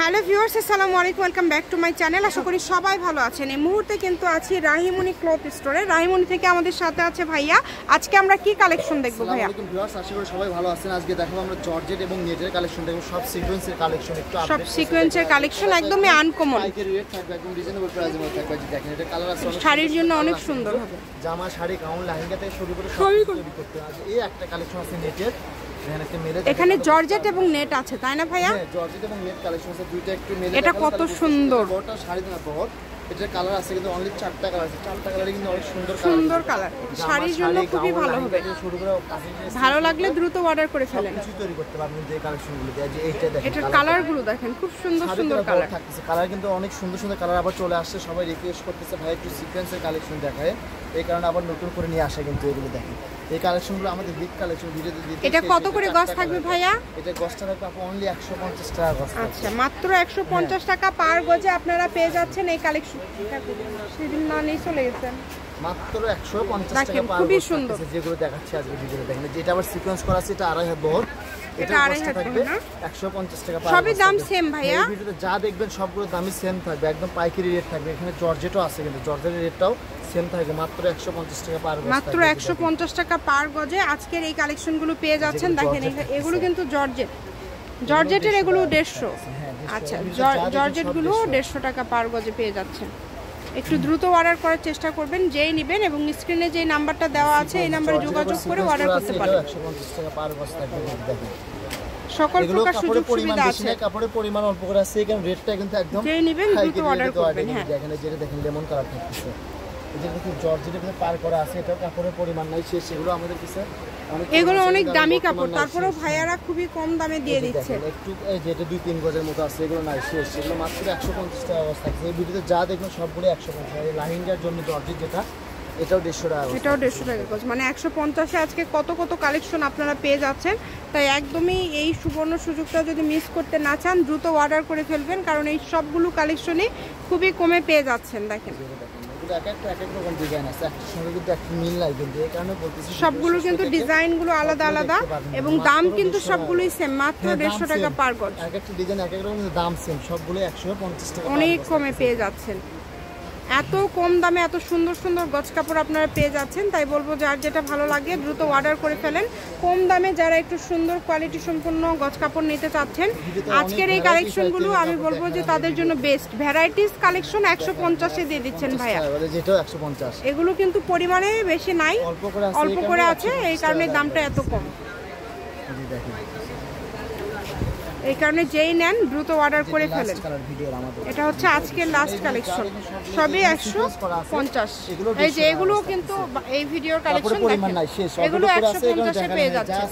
Hello viewers, আসসালামু আলাইকুম, welcome back to my channel. আশা করি সবাই ভালো আছেন। এই মুহূর্তে কিন্তু আছি রাহিমনি ক্লথ স্টোরে। রাহিমনি থেকে আমাদের সাথে আছে ভাইয়া। আজকে আমরা কি কালেকশন দেখব ভাইয়া? আসসালামু আলাইকুম ভিউয়ার্স, আশা করি সবাই ভালো আছেন। আজকে দেখাবো আমরা জর্জেট এবং নেটের কালেকশন দেখব, সব সিকোয়েন্সের কালেকশন, একটু সব সিকোয়েন্সের কালেকশন একদমই আনকমন। পাইকারি রেট থাকবে, একদম রিজনেবল প্রাইসের মধ্যে থাকবে। দেখেন এটা কালার আছে, শাড়ির জন্য অনেক সুন্দর হবে। জামা, শাড়ি, গাউন, লেহেঙ্গা থেকে শুরু করে সব তৈরি করতে আছে। এই একটা কালেকশন আছে নেটের, এখানে জর্জেট এবং নেট আছে, তাই না ভাইয়া? হ্যাঁ, জর্জেট এবং নেট কালেকশন আছে দুইটা, একটু মেলে। এটা কত সুন্দর, বড়টা শাড়ি না বড়। এটার কালার আছে কিন্তু অনলি 4টা কালার আছে। 4টা কালারে কিন্তু অনেক সুন্দর কালার। শাড়ির জন্য খুবই ভালো হবে। ভালো লাগলে দ্রুত অর্ডার করে ফেলেন। কিছু তৈরি করতে পারবেন এই কালেকশনগুলো। যে এইটা দেখেন, এটার কালারগুলো দেখেন, খুব সুন্দর সুন্দর কালার থাকতেছে। কালার কিন্তু অনেক সুন্দর সুন্দর কালার আবার চলে আসছে। সবাই রিকোয়েস্ট করতেছে ভাই একটু সিকোয়েন্সের কালেকশন দেখায়, এই কারণে আবার নতুন করে নিয়ে আসা। কিন্তু এগুলো দেখেন, এই কালেকশনগুলো আমাদের বিগ কালেকশন ভিডিওতে দিতে। এটা কত করে গজ থাকবে ভাইয়া? এটা গজটা থাকবে আপু অনলি 150 টাকা গজ। আচ্ছা, মাত্র 150 টাকা পার গজে আপনারা পেয়ে যাচ্ছেন এই কালেকশন। সেদিন না নিয়ে চলে গেছেন, মাত্র 150 টাকা পার গজ। খুবই সুন্দর যেগুলো দেখাচ্ছি আজকে ভিডিওতে দেখেন। যেটা আবার সিকোয়েন্স করা আছে, এটা 2.5 হাত বহর। এটা 2.5 হাত থাকবে না, 150 টাকা পার। সবই দাম সেম ভাইয়া। এই ভিডিওতে যা দেখবেন সবগুলো দামই সেম থাকবে, একদম পাইকারি রেট থাকবে। এখানে জর্জেটও আছে, কিন্তু জর্জেটের রেটটাও সেম থাকবে, মাত্র 150 টাকা পার গজ। মাত্র 150 টাকা পার গজে আজকের এই কালেকশনগুলো পেয়ে যাচ্ছেন। দেখেন এগুলো কিন্তু জর্জেটের এগুলো 150। আচ্ছা, জর্জেটগুলো 150 টাকা পার গজে পেয়ে যাচ্ছেন। একটু দ্রুত অর্ডার করার চেষ্টা করবেন, যেই নেবেন, এবং স্ক্রিনে যে নাম্বারটা দেওয়া আছে এই নাম্বারে যোগাযোগ করে অর্ডার করতে পারেন। 150 টাকা পার গজ থাকবে। দেখেন সকল প্রকার সুযোগ সুবিধা আছে। কাপড়ের পরিমাণ অল্প করে আছে, কারণ রেটটা কিন্তু একদম যেই নেবেন দ্রুত অর্ডার করবেন। হ্যাঁ, এখানে যেটা দেখেন লেমন কালার থাকতেছে, এটা কিন্তু জর্জেটের ভিতরে পার করা আছে। এটাও কাপড়ের পরিমাণ নাই শেষ। এগুলো আমাদের কাছে এগুলো অনেক দামি কাপড়, তারপরেও ভাইয়ারা খুবই কম দামে দিয়ে দিচ্ছে। একটু এই যে এটা 2-3 গজের মতো আছে, এগুলো নাই শেষ। এগুলো মাত্র 150 টাকা গজ থাকছে। এই ভিডিওতে যা দেখবেন সবগুলো 150 টাকা। এই লাহিঙ্গার জন্য জর্জেট যেটা, এটাও 150 টাকা, এটাও 150 টাকা গজ। মানে 150 এ আজকে কত কত কালেকশন আপনারা পেয়ে যাচ্ছেন। তাই একদমই এই সুবর্ণ সুযোগটা যদি মিস করতে না চান, দ্রুত অর্ডার করে ফেলবেন, কারণ এই সবগুলো কালেকশনই খুবই কমে পেয়ে যাচ্ছেন। দেখেন সবগুলো কিন্তু ডিজাইনগুলো আলাদা আলাদা, এবং দাম কিন্তু সবগুলোই সেম, মাত্র 150 টাকা পার গজ। একটা ডিজাইন এক এক রকম দাম সেম, সবগুলো 150 টাকা। অনেক কমে পেয়ে যাচ্ছেন। এত কম দামে এত সুন্দর সুন্দর গজ কাপড় আপনারা পেয়ে যাচ্ছেন। তাই বলবো, যার যেটা ভালো লাগে দ্রুত অর্ডার করে ফেলেন। কম দামে যারা একটু সুন্দর কোয়ালিটি সম্পন্ন গজ কাপড় নিতে চাচ্ছেন, আজকের এই কালেকশনগুলো আমি বলবো যে তাদের জন্য বেস্ট। ভ্যারাইটিস কালেকশন 150-এ দিয়ে দিচ্ছেন ভাইয়া। এগুলো কিন্তু পরিমাণে বেশি নাই, অল্প করে আছে, এই কারণে দামটা এত কম। এই কারণে যেই নেন দ্রুত অর্ডার করে ফেলেন। এটা হচ্ছে আজকের লাস্ট কালেকশন, সবই 150। এই যে এগুলো কিন্তু এই ভিডিওর কালেকশন, এগুলো 150-এ পেয়ে যাচ্ছে।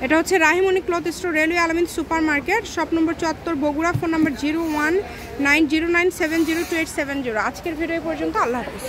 এটা হচ্ছে রাহিমনি ক্লথ স্টোর, রেলওয়ে আলামিন super market, shop number 74, Bogura. Phone নম্বর 019097028770। আজকের ভিডিও পর্যন্ত, আল্লাহ হাফেজ।